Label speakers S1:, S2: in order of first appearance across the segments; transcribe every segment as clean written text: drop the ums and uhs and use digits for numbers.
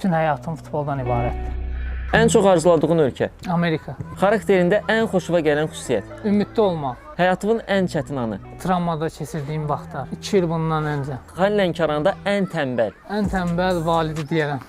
S1: bütün həyatım futboldan ibarətdir.
S2: Ən çox arzuladığın ölkə?
S1: Amerika.
S2: Xarakterində ən xoşuna gələn xüsusiyyət?
S1: Ümidli olmaq.
S2: Həyatının ən çətin anı?
S1: Travmada keçirdiyim vaxtlar. 2 il bundan öncə.
S2: Xan Lənkəranda ən tənbəl?
S1: Ən tənbəl validi deyərəm.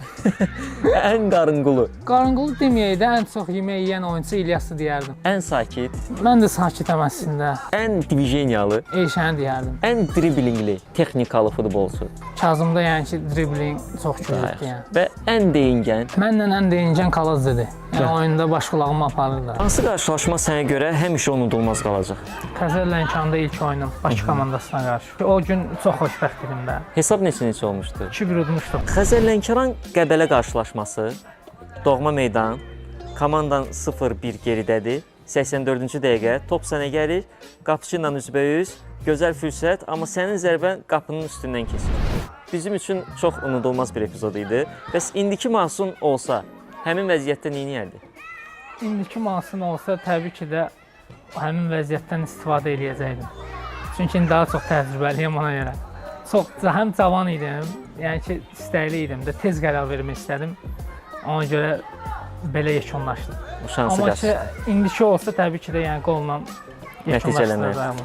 S2: Ən qarınqulu?
S1: Qarınqulu deməyək də ən çox yemək yeyən oyunçu İlyası deyərdim.
S2: Ən sakit?
S1: Mən də sakitəm əslində.
S2: Ən diviziyeniyalı?
S1: Eyşəni deyərdim.
S2: Ən driblingli, texnikalı futbolçu?
S1: Kazımda yəni ki, dribling çox güclüdür yəni.
S2: Və ən deyingən?
S1: Mənlə ən deyingən Kalazdır. Yəni oyunda baş qulağımı aparırlar.
S2: Hansı qarşılaşma sənə görə həmişə unudulmaz qalacaq?
S1: Xəzər Lənkəranda ilk oyunum Bakı komandasına qarşı. O gün çox xoşbəxt idim də.
S2: Hesab neçə olmuşdu?
S1: 2-1 udmuşduq.
S2: Xəzər Lənkəran Qəbələ qarşılaşması, doğma meydan, komandan 0-1 geridədir. 84-cü dəqiqə, top sənə gəlir, qapıçı ilə üzbəüz, gözəl fürsət, amma sənin zərbən qapının üstündən keçir. Bizim üçün çox unudulmaz bir epizod idi. Bəs indiki Mahsun olsa, həmin vəziyyətdə nə edərdi?
S1: İndiki Mahsun olsa, təbii ki də həmin vəziyyətdən istifadə edəcəkdim. Çünki daha çox təcrübəliyəm ona görə. Çox həm cavan idim, yəni ki, istəkli idim də, tez qərar vermək istədim. Ona görə belə yekunlaşdım.
S2: Bu şansı
S1: Amma ki, indiki olsa təbii ki də yəni qolla yekunlaşdıracağım.